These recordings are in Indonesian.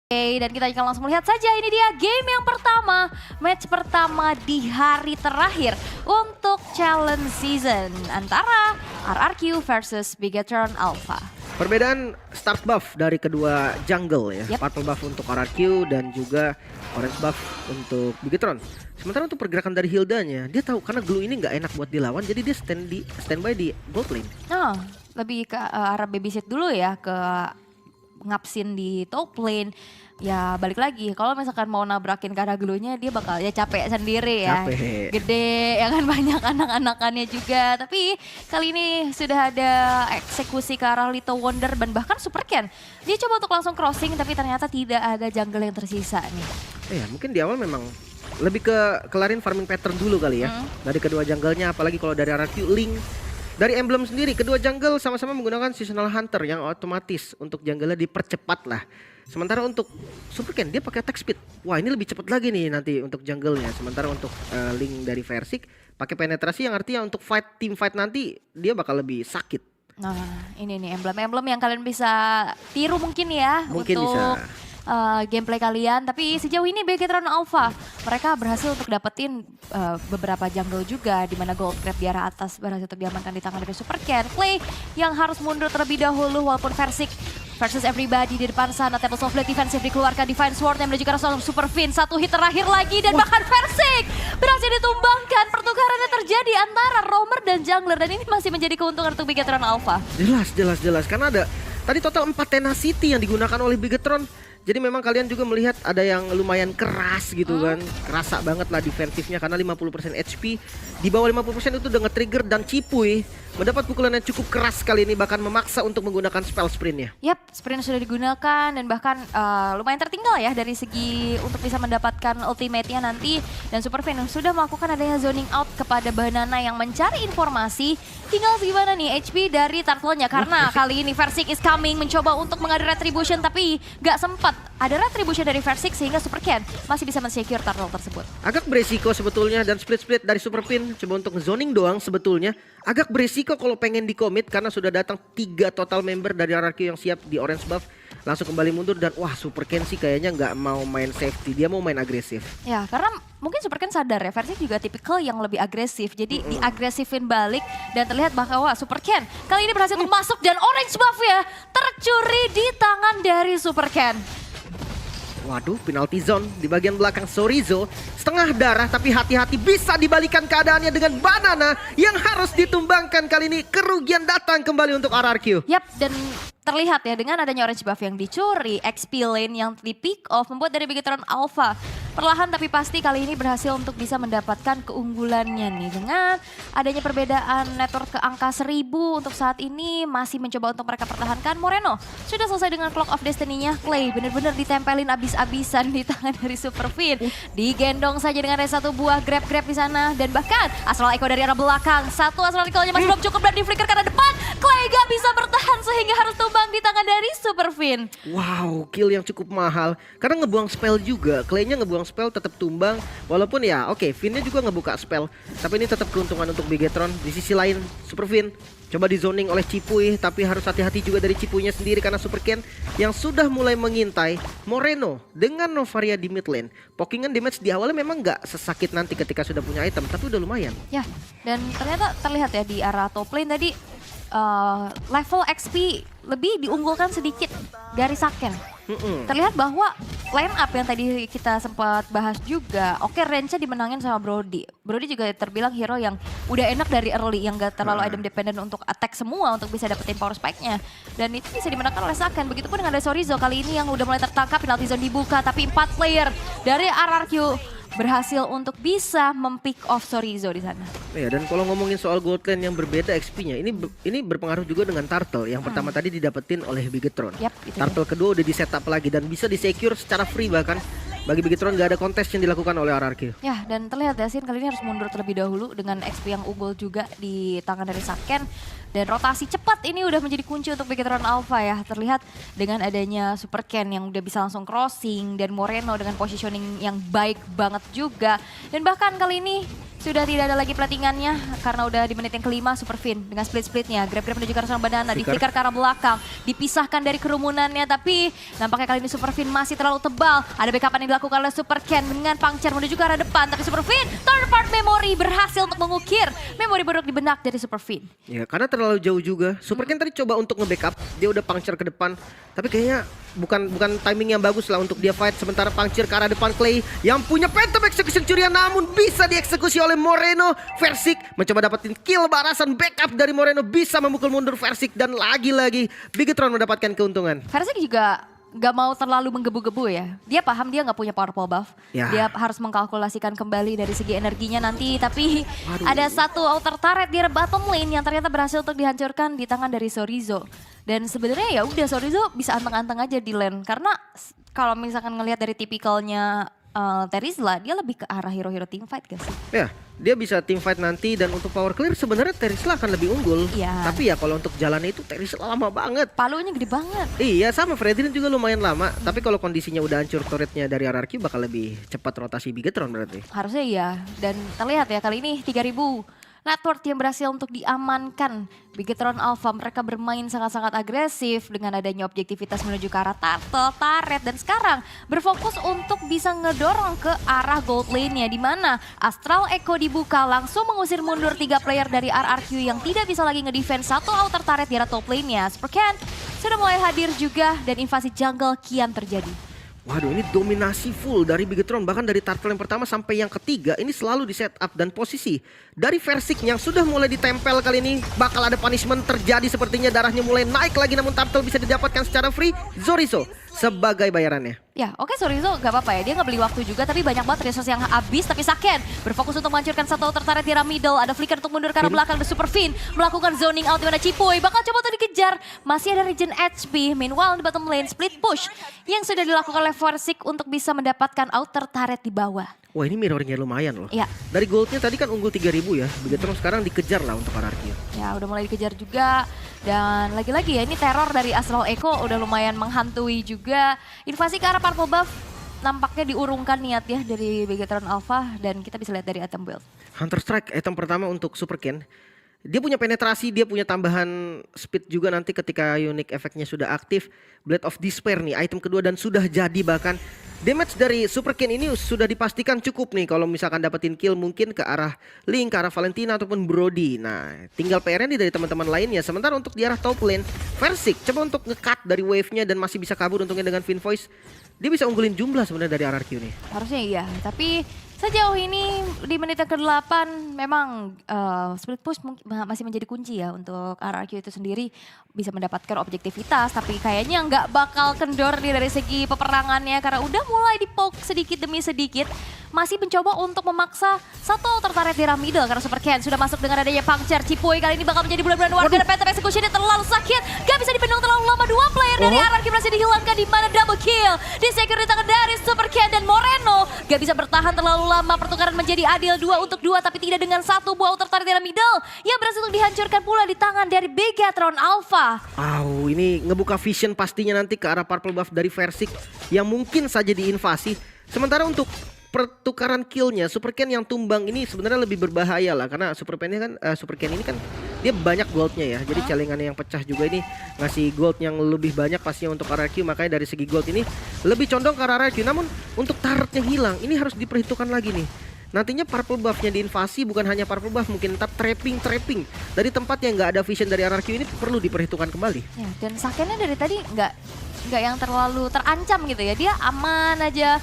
Oke, dan kita akan langsung melihat saja ini dia game yang pertama, match pertama di hari terakhir untuk challenge season antara RRQ versus Bigetron Alpha. Perbedaan start buff dari kedua jungle ya, Yep. purple buff untuk RRQ dan juga orange buff untuk Bigetron. Sementara untuk pergerakan dari Hildanya, dia tahu karena glue ini nggak enak buat dilawan, jadi dia standby di gold lane. Nah, lebih ke arah babysit dulu ya, ke ngapsin di top lane. Ya balik lagi, kalau misalkan mau nabrakin ke arah glue-nya dia bakal ya capek sendiri ya. Capek. Gede, ya kan banyak anak-anakannya juga. Tapi kali ini sudah ada eksekusi ke arah Little Wonder dan bahkan Super Ken. Dia coba untuk langsung crossing tapi ternyata tidak ada jungle yang tersisa nih. Ya mungkin di awal memang lebih ke kelarin farming pattern dulu kali ya. Dari kedua jungle-nya, apalagi kalau dari RRQ Link. Dari emblem sendiri, kedua jungle sama-sama menggunakan seasonal hunter yang otomatis untuk jungle-nya dipercepat lah. Sementara untuk Super Ken dia pakai attack speed. Wah ini lebih cepat lagi nih nanti untuk jungle-nya. Sementara untuk Link dari Versik pakai penetrasi yang artinya untuk team fight nanti dia bakal lebih sakit. Nah ini nih emblem-emblem yang kalian bisa tiru mungkin ya. Mungkin untuk bisa. Gameplay kalian, tapi sejauh ini Bigetron Alpha mereka berhasil untuk dapetin beberapa jungle juga, di mana gold crab di arah atas berhasil untuk diamankan di tangan dari Super Ken. Clay yang harus mundur terlebih dahulu walaupun Versik versus everybody di depan sana. Tables of Blade defensif dikeluarkan, Divine Sword yang menuju ke arah Super Fin. Satu hit terakhir lagi dan bahkan Versik berhasil ditumbangkan. Pertukarannya terjadi antara roamer dan jungler dan ini masih menjadi keuntungan untuk Bigetron Alpha. Jelas karena ada tadi total 4 tenacity yang digunakan oleh Bigetron. Jadi memang kalian juga melihat ada yang lumayan keras gitu kan. Kerasa banget lah defensifnya karena 50% HP. Di bawah 50% itu udah nge-trigger dan Cipuy mendapat pukulan yang cukup keras kali ini, bahkan memaksa untuk menggunakan spell sprintnya. Yap, sprint sudah digunakan dan bahkan lumayan tertinggal ya dari segi untuk bisa mendapatkan ultimate-nya nanti. Dan Super Fin sudah melakukan adanya zoning out kepada Banana yang mencari informasi. Tinggal gimana nih HP dari turtle-nya karena kali ini Versik is coming mencoba untuk mengadu retribution tapi gak sempat. Ada retribution dari Versik sehingga Super Ken masih bisa men-secure turtle tersebut. Agak beresiko sebetulnya dan split-split dari Super Fin coba untuk zoning doang sebetulnya. Agak beresiko kalau pengen di-commit karena sudah datang 3 total member dari RRQ yang siap di orange buff. Langsung kembali mundur dan wah Super Ken sih kayaknya nggak mau main safety, dia mau main agresif. Ya karena mungkin Super Ken sadar ya Versik juga tipikal yang lebih agresif. Jadi diagresifin balik dan terlihat bahwa Super Ken kali ini berhasil untuk masuk dan orange buff ya tercuri di tangan dari Super Ken. Waduh, penalty zone di bagian belakang Sorizo. Setengah darah tapi hati-hati bisa dibalikan keadaannya dengan Banana yang harus ditumbangkan kali ini. Kerugian datang kembali untuk RRQ. Yap, dan terlihat ya dengan adanya orange buff yang dicuri, XP lane yang di pick off membuat dari Bigetron Alpha perlahan tapi pasti kali ini berhasil untuk bisa mendapatkan keunggulannya nih. Dengan adanya perbedaan network ke angka 1000 untuk saat ini masih mencoba untuk mereka pertahankan. Moreno sudah selesai dengan Clock of Destiny-nya. Clay benar-benar ditempelin abis-abisan di tangan dari Super Fin. Digendong saja dengan ada satu buah grab-grab di sana dan bahkan Astral Echo dari arah belakang. Satu Astral Echo-nya masih belum cukup dan di flicker karena depan. Clay gak bisa bertahan sehingga harus tumbang di tangan dari Super Fin. Wow, kill yang cukup mahal. Karena ngebuang spell juga. Clay-nya ngebuang spell tetap tumbang. Walaupun ya oke, Fin-nya juga ngebuka spell. Tapi ini tetap keuntungan untuk Bigetron. Di sisi lain Super Fin coba di zoning oleh Cipuy. Tapi harus hati-hati juga dari Cipuy-nya sendiri karena Super Ken yang sudah mulai mengintai Moreno dengan Novaria di mid lane. Pokingan damage di awalnya memang nggak sesakit nanti ketika sudah punya item. Tapi udah lumayan. Ya, dan ternyata terlihat ya di arah top lane tadi level XP lebih diunggulkan sedikit dari Saken. Terlihat bahwa line up yang tadi kita sempat bahas juga, oke range-nya dimenangin sama Brody. Brody juga terbilang hero yang udah enak dari early, yang gak terlalu item dependent untuk attack semua untuk bisa dapetin power spike-nya. Dan itu bisa dimenangkan oleh Saken. Begitupun dengan ada Sorizo kali ini yang udah mulai tertangkap, penalty zone dibuka, tapi 4 player dari RRQ berhasil untuk bisa mempick off Sorizo di sana. Ya, dan kalau ngomongin soal gold lane yang berbeda XP-nya, ini berpengaruh juga dengan turtle. Yang pertama tadi didapetin oleh Bigetron. Yap, itu Turtle kedua udah di setup lagi dan bisa di secure secara free bahkan. Bagi Bigetron gak ada kontes yang dilakukan oleh RRQ. Ya, dan terlihat Yasin kali ini harus mundur terlebih dahulu dengan XP yang unggul juga di tangan dari Saken. Dan rotasi cepat ini udah menjadi kunci untuk Bigetron Alpha ya. Terlihat dengan adanya Super Ken yang udah bisa langsung crossing dan Moreno dengan positioning yang baik banget juga. Dan bahkan kali ini sudah tidak ada lagi platingannya karena udah di menit yang kelima Superfin dengan split-splitnya. Grab-grab menuju ke arah seorang Banana, di flicker ke arah belakang, dipisahkan dari kerumunan tapi nampaknya kali ini Superfin masih terlalu tebal. Ada backupan yang dilakukan oleh Super Ken dengan puncture menuju ke arah depan, tapi Superfin third part memory berhasil untuk mengukir memori buruk di benak dari Superfin. Ya karena terlalu jauh juga. Super Ken tadi coba untuk nge-backup, dia udah puncture ke depan, tapi kayaknya bukan timing yang bagus lah untuk dia fight. Sementara puncture ke arah depan Clay yang punya Phantom Execution curian, namun bisa dieksekusi oleh Moreno. Versik mencoba dapetin kill barasan, backup dari Moreno bisa memukul mundur Versik, dan lagi-lagi Bigetron mendapatkan keuntungan. Versik juga gak mau terlalu menggebu-gebu ya. Dia paham dia gak punya powerful buff. Ya. Dia harus mengkalkulasikan kembali dari segi energinya nanti. Tapi ada satu outer turret di bottom lane yang ternyata berhasil untuk dihancurkan di tangan dari Sorizo. Dan sebenarnya ya udah Sorizo bisa anteng-anteng aja di lane. Karena kalau misalkan ngelihat dari tipikalnya Terizla, dia lebih ke arah hero-hero teamfight gak sih? Ya, dia bisa teamfight nanti, dan untuk power clear sebenarnya Terizla akan lebih unggul. Iya. Tapi ya kalau untuk jalannya itu Terizla lama banget. Palunya gede banget. Iya, sama Fredrin juga lumayan lama. Tapi kalau kondisinya udah hancur turretnya dari RRQ, bakal lebih cepat rotasi Bigetron berarti. Harusnya iya. Dan terlihat ya kali ini 3000 network yang berhasil untuk diamankan. Bigetron Alpha mereka bermain sangat-sangat agresif dengan adanya objektivitas menuju ke arah turtle, turret, dan sekarang berfokus untuk bisa ngedorong ke arah gold lane-nya, di mana Astral Echo dibuka langsung mengusir mundur 3 player dari RRQ yang tidak bisa lagi ngedefense satu outer turret di arah top lane-nya. Supercan sudah mulai hadir juga dan invasi jungle kian terjadi. Waduh, ini dominasi full dari Bigetron, bahkan dari turtle yang pertama sampai yang ketiga ini selalu di setup, dan posisi dari Versik yang sudah mulai ditempel kali ini bakal ada punishment terjadi sepertinya. Darahnya mulai naik lagi, namun turtle bisa didapatkan secara free. Zorizo sebagai bayarannya. Ya oke, Sorizo gak apa-apa ya, dia gak beli waktu juga tapi banyak banget resource yang habis. Tapi Saken berfokus untuk menghancurkan satu outer turret di arah middle. Ada flicker untuk mundur ke arah belakang, The Superfin melakukan zoning out di mana Cipoy bakal coba untuk dikejar. Masih ada regen HP, meanwhile di bottom lane split push yang sudah dilakukan oleh Versik untuk bisa mendapatkan outer turret di bawah. Wah, ini mirrornya lumayan loh. Ya. Dari goldnya tadi kan unggul 3000 ya. Bigetron sekarang dikejar lah untuk RRQ. Ya udah mulai dikejar juga. Dan lagi-lagi ya ini teror dari Astral Echo udah lumayan menghantui juga. Invasi ke arah purple buff nampaknya diurungkan niat ya dari Bigetron Alpha, dan kita bisa lihat dari item build. Hunter Strike item pertama untuk Super Ken. Dia punya penetrasi, dia punya tambahan speed juga nanti ketika unique efeknya sudah aktif. Blade of Despair nih item kedua, dan sudah jadi bahkan. Damage dari Super Ken ini sudah dipastikan cukup nih kalau misalkan dapetin kill mungkin ke arah Link, ke arah Valentina ataupun Brody. Nah, tinggal PR-nya nih dari teman-teman lainnya. Sementara untuk di arah top lane, Versik coba untuk nge-cut dari wave-nya dan masih bisa kabur untungnya dengan Fin Voice. Dia bisa unggulin jumlah sebenarnya dari RRQ nih. Harusnya iya, tapi sejauh ini di menit yang ke-8 memang split push masih menjadi kunci ya untuk RRQ itu sendiri bisa mendapatkan objektivitas, tapi kayaknya nggak bakal kendor nih dari segi peperangannya karena udah mulai dipoke sedikit demi sedikit. Masih mencoba untuk memaksa satu outer turret di arah middle karena Super Ken sudah masuk dengan adanya puncture. Cipoy kali ini bakal menjadi bulan-bulan warga dan Phantom Execution terlalu sakit. Gak bisa dipendung terlalu lama, 2 player dari RRQ berhasil dihilangkan di mana double kill. Di secure di tangan dari Super Ken dan Moreno. Gak bisa bertahan terlalu lama, pertukaran menjadi adil 2 untuk 2 tapi tidak dengan satu buah outer turret di arah middle. Yang berhasil untuk dihancurkan pula di tangan dari Bigetron Alpha. Ini ngebuka vision pastinya nanti ke arah purple buff dari Versik yang mungkin saja diinvasi. Sementara untuk pertukaran killnya Super Ken yang tumbang ini sebenarnya lebih berbahaya lah karena Super Ken ini kan dia banyak goldnya ya, jadi celengannya yang pecah juga ini ngasih gold yang lebih banyak pastinya untuk RRQ, makanya dari segi gold ini lebih condong ke RRQ. Namun untuk turretnya hilang ini harus diperhitungkan lagi nih. Nantinya purple buffnya diinvasi, bukan hanya purple buff, mungkin tetap trapping dari tempat yang nggak ada vision dari RRQ ini perlu diperhitungkan kembali. Ya, dan Sakennya dari tadi nggak yang terlalu terancam gitu ya, dia aman aja.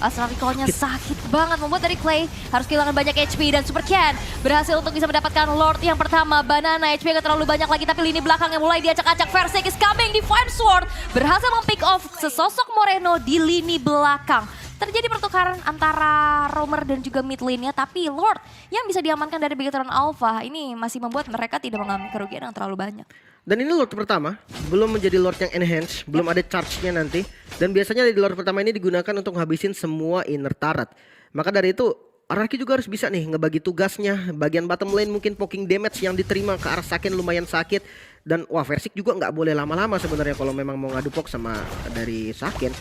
Astral Recall-nya sakit banget, membuat dari Clay harus kehilangan banyak HP dan Super Ken berhasil untuk bisa mendapatkan Lord yang pertama. Banana HP gak terlalu banyak lagi tapi lini belakang yang mulai diacak-acak. Versik is coming, Divine Sword berhasil mempick off sesosok Moreno di lini belakang. Terjadi pertukaran antara roamer dan juga mid lane-nya, tapi Lord yang bisa diamankan dari Bigetron Alpha ini masih membuat mereka tidak mengalami kerugian yang terlalu banyak. Dan ini Lord pertama, belum menjadi Lord yang enhance, belum ada charge-nya nanti. Dan biasanya di Lord pertama ini digunakan untuk ngabisin semua inner turret. Maka dari itu RRQ juga harus bisa nih ngebagi tugasnya. Bagian bottom lane mungkin poking damage yang diterima ke arah Saken lumayan sakit. Dan Versik juga nggak boleh lama-lama sebenarnya kalau memang mau ngadu poke sama dari Saken.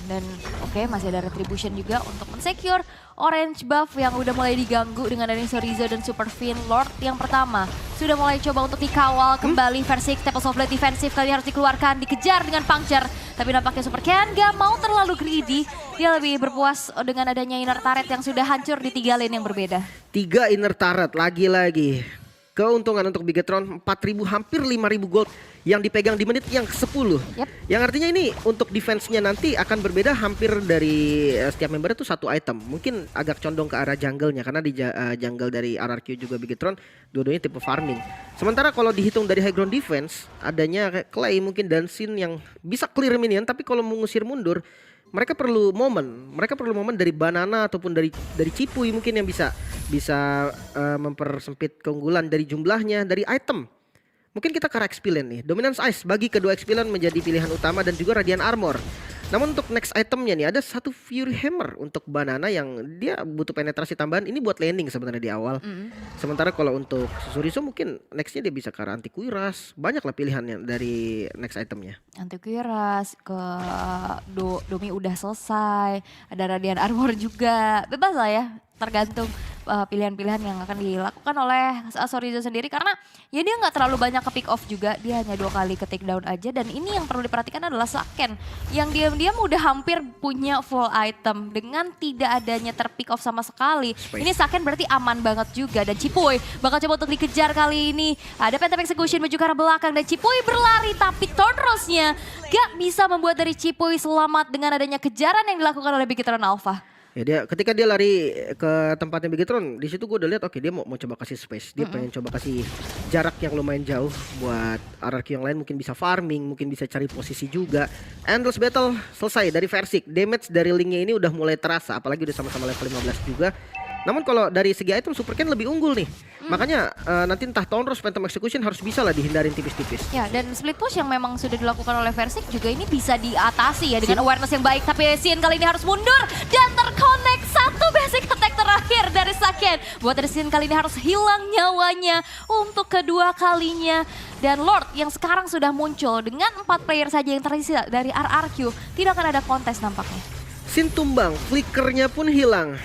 Dan oke, masih ada retribution juga untuk men-secure orange buff yang udah mulai diganggu dengan adanya Chorizo dan Super Fin. Lord yang pertama sudah mulai coba untuk dikawal kembali versi Temples of Blade defensif kali ini harus dikeluarkan, dikejar dengan puncture. Tapi nampaknya Super Ken gak mau terlalu greedy. Dia lebih berpuas dengan adanya inner turret yang sudah hancur di 3 lane yang berbeda. 3 inner turret lagi-lagi. Keuntungan untuk Bigetron 4.000 hampir 5.000 gold yang dipegang di menit yang ke-10. Yep. Yang artinya ini untuk defense-nya nanti akan berbeda hampir dari setiap member itu satu item. Mungkin agak condong ke arah jungle-nya karena di jungle dari RRQ juga Bigetron dua-duanya tipe farming. Sementara kalau dihitung dari high ground defense adanya Clay mungkin dan Sin yang bisa clear minion, tapi kalau mengusir mundur mereka perlu momen dari Banana ataupun dari Cipuy mungkin yang bisa mempersempit keunggulan dari jumlahnya, dari item. Mungkin kita ke Expillion nih. Dominance Ice bagi kedua Expillion menjadi pilihan utama dan juga Radiant Armor. Namun untuk next itemnya nih ada satu Fury Hammer untuk Banana yang dia butuh penetrasi tambahan. Ini buat landing sebenarnya di awal. Sementara kalau untuk Chorizo mungkin nextnya dia bisa ke arah Antiquiras. Banyak lah pilihannya dari next itemnya. Antiquiras ke Domi udah selesai. Ada Radiant Armor juga. Bebas lah ya. Tergantung pilihan-pilihan yang akan dilakukan oleh Chorizo sendiri karena ya dia nggak terlalu banyak ke pick off juga, dia hanya 2 kali ke take down aja. Dan ini yang perlu diperhatikan adalah Saken yang diam-diam udah hampir punya full item dengan tidak adanya terpick off sama sekali. Ini Saken berarti aman banget juga. Dan Cipuy bakal coba untuk dikejar kali ini, ada Phantom Execution menuju ke arah belakang dan Cipuy berlari tapi Thornrose-nya gak bisa membuat dari Cipuy selamat dengan adanya kejaran yang dilakukan oleh Bigetron Alpha. Ya ketika dia lari ke tempatnya Bigetron, di situ gue udah lihat oke dia mau coba kasih space. Dia pengen coba kasih jarak yang lumayan jauh buat RRQ yang lain mungkin bisa farming, mungkin bisa cari posisi juga. Endless battle selesai dari Versik. Damage dari Link-nya ini udah mulai terasa apalagi udah sama-sama level 15 juga. Namun kalau dari segi item Super Ken lebih unggul nih. Makanya nanti entah Thornrose Phantom Execution harus bisa lah dihindarin tipis-tipis. Ya dan split push yang memang sudah dilakukan oleh Versik juga ini bisa diatasi ya dengan awareness yang baik. Tapi Sin kali ini harus mundur dan terconnect satu basic attack terakhir dari Saken. Buat dari Sin kali ini harus hilang nyawanya untuk kedua kalinya. Dan Lord yang sekarang sudah muncul dengan 4 player saja yang tersisa dari RRQ. Tidak akan ada kontes nampaknya. Sin tumbang, flickernya pun hilang.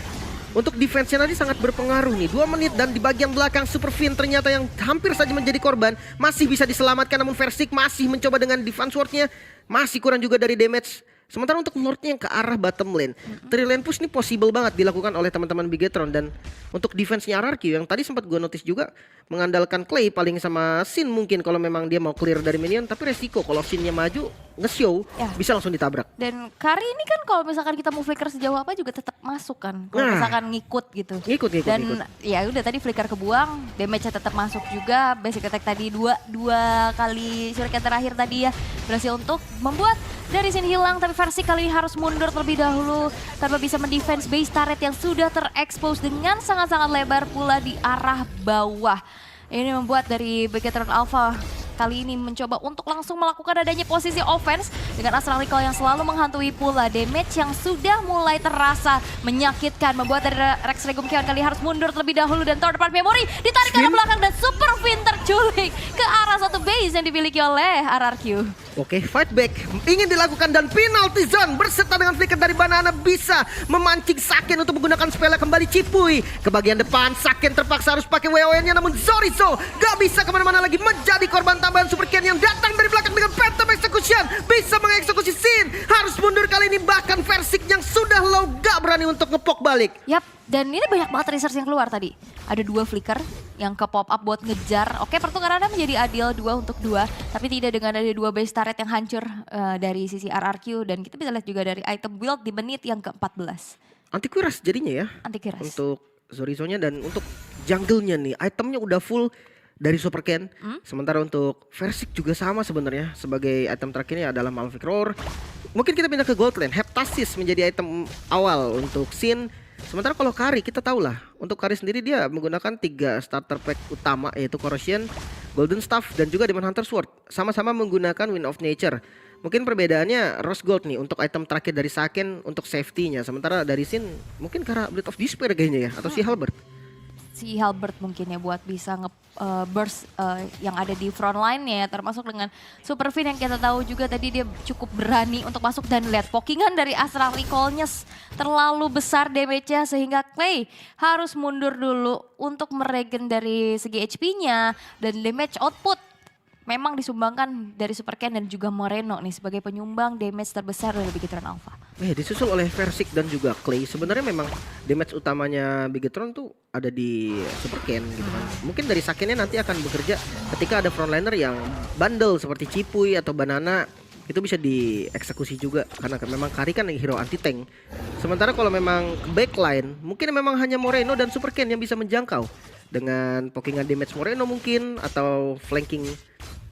Untuk defense-nya tadi sangat berpengaruh nih. 2 menit dan di bagian belakang Super Fin ternyata yang hampir saja menjadi korban. Masih bisa diselamatkan namun Versik masih mencoba dengan defense ward-nya. Masih kurang juga dari damage. Sementara untuk Lord-nya yang ke arah bottom lane. 3 lane push ini possible banget dilakukan oleh teman-teman Bigetron. Dan untuk defense-nya RRQ yang tadi sempat gue notice juga mengandalkan Clay paling sama Sin mungkin kalau memang dia mau clear dari minion. Tapi resiko kalau Sin-nya maju nge-show bisa langsung ditabrak. Dan Kari ini kan kalau misalkan kita mau flicker sejauh apa juga tetap masuk kan. Kalau misalkan ngikut gitu. Ngikut. Dan ya udah tadi flicker kebuang, damage-nya tetap masuk juga. Basic attack tadi dua kali shuriken terakhir tadi ya berhasil untuk membuat dari Sin hilang. Tapi Versik kali ini harus mundur terlebih dahulu tanpa bisa mendefense base turret yang sudah terekspos dengan sangat-sangat lebar pula di arah bawah. Ini membuat dari Bigetron Alpha kali ini mencoba untuk langsung melakukan adanya posisi offense dengan Astral Recall yang selalu menghantui pula. Damage yang sudah mulai terasa menyakitkan membuat dari Rex Regum Kion kali harus mundur terlebih dahulu dan third part memory ditarik ke arah belakang dan Super Fin terculik ke arah satu base yang dimiliki oleh RRQ. Oke, fight back ingin dilakukan dan penalty zone berserta dengan flicker dari Banana bisa memancing Saken untuk menggunakan spell kembali Cipuy. Ke bagian depan Saken terpaksa harus pakai WON-nya namun Chorizo gak bisa kemana-mana lagi menjadi korban tambahan Super Ken yang datang dari belakang dengan Phantom Execution. Bisa mengeksekusi Sin, harus mundur kali ini bahkan Versik yang sudah low gak berani untuk ngepok balik. Yap, dan ini banyak banget research yang keluar tadi. Ada 2 flicker yang ke pop up buat ngejar. Oke, pertukarannya menjadi adil 2 untuk 2. Tapi tidak dengan ada 2 base turret yang hancur dari sisi RRQ. Dan kita bisa lihat juga dari item build di menit yang ke-14. Antiquiras jadinya ya. Antiquiras. Untuk Chorizo-nya dan untuk jungle-nya nih. Itemnya udah full dari Super Ken. Sementara untuk Versik juga sama sebenarnya. Sebagai item terakhirnya adalah Malefic Roar. Mungkin kita pindah ke Gold Lane. Heptasis menjadi item awal untuk Sin. Sementara kalau Kari kita tahu lah, untuk Kari sendiri dia menggunakan 3 starter pack utama yaitu Corrosion, Golden Staff dan juga Demon Hunter Sword. Sama-sama menggunakan Wind of Nature. Mungkin perbedaannya Rose Gold nih untuk item terakhir dari Saken untuk safety-nya. Sementara dari Sin mungkin karena Blade of Despair kayaknya ya atau si Halberd. si Halbert mungkin ya buat bisa burst yang ada di front line-nya, termasuk dengan Super Fin yang kita tahu juga tadi dia cukup berani untuk masuk, dan lihat pokingan dari Astral Recall-nya terlalu besar damage-nya sehingga Clay harus mundur dulu untuk meregen dari segi HP-nya, dan damage output memang disumbangkan dari Super Ken dan juga Moreno nih sebagai penyumbang damage terbesar dari Bigetron Alpha. Disusul oleh Versik dan juga Clay. Sebenarnya memang damage utamanya Bigetron tuh ada di Super Ken gitu kan. Mungkin dari Sakennya nanti akan bekerja ketika ada frontliner yang bandel seperti Cipuy atau Banana, itu bisa dieksekusi juga karena memang Kari kan hero anti tank. Sementara kalau memang backline mungkin memang hanya Moreno dan Super Ken yang bisa menjangkau dengan pokingan damage Moreno mungkin, atau flanking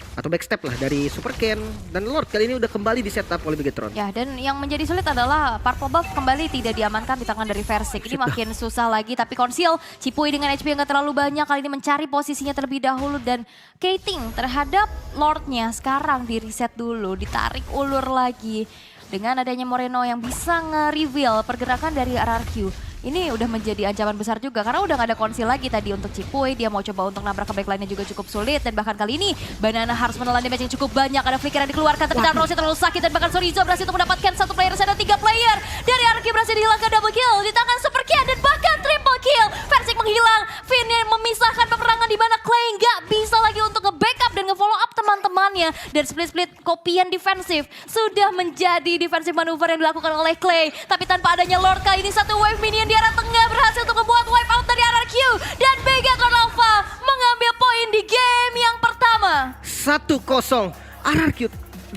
atau backstep lah dari Super Ken. Dan Lord kali ini udah kembali di setup oleh Bigetron. Ya, dan yang menjadi sulit adalah Purple Buff kembali tidak diamankan di tangan dari Versik. Ini makin susah lagi, tapi Conceal Cipuy dengan HP yang gak terlalu banyak kali ini mencari posisinya terlebih dahulu, dan Kating terhadap Lordnya sekarang di reset dulu, ditarik ulur lagi. Dengan adanya Moreno yang bisa nge-reveal pergerakan dari RRQ. Ini udah menjadi ancaman besar juga karena udah gak ada konsil lagi tadi untuk Cipuy. Dia mau coba untuk nabrak ke backline-nya juga cukup sulit, dan bahkan kali ini Banana harus menelan damage yang cukup banyak. Ada flicker yang dikeluarkan tapi Rossi terlalu sakit, dan bahkan Sorizo berhasil untuk mendapatkan satu player, ada 3 player dari RRQ berhasil dihilangkan double kill di tangan Super Ken, dan bahkan triple kill. Versik menghilang, Finn yang memisahkan peperangan di mana Clay nggak bisa lagi untuk nge-backup dan nge-follow up teman-temannya, dan split-split kopian defensif sudah menjadi defensive manuver yang dilakukan oleh Clay. Tapi tanpa adanya Lord kali ini satu wave minion di arah tengah berhasil untuk membuat wipe out dari RRQ, dan Bigetron Alpha mengambil poin di game yang pertama. 1-0 RRQ.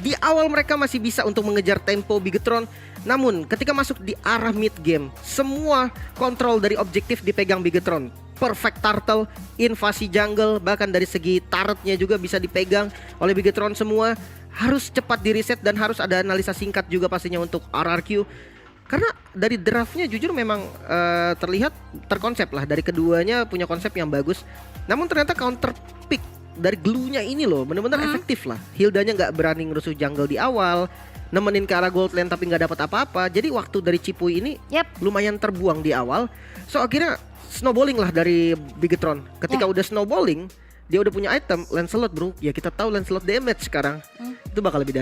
Di awal mereka masih bisa untuk mengejar tempo Bigetron, namun ketika masuk di arah mid game, semua kontrol dari objektif dipegang Bigetron. Perfect turtle, invasi jungle, bahkan dari segi turretnya juga bisa dipegang oleh Bigetron semua. Harus cepat di reset dan harus ada analisa singkat juga pastinya untuk RRQ. Karena dari draftnya jujur memang terlihat terkonsep lah, dari keduanya punya konsep yang bagus. Namun ternyata counter pick dari glue-nya ini loh benar-benar efektif lah. Hildanya nggak berani ngerusuh jungle di awal, nemenin ke arah gold lane tapi nggak dapat apa-apa. Jadi waktu dari Cipuy ini lumayan terbuang di awal. So akhirnya snowballing lah dari Bigetron. Ketika udah snowballing, dia udah punya item Lancelot bro. Ya kita tahu Lancelot damage sekarang. Itu bakal lebih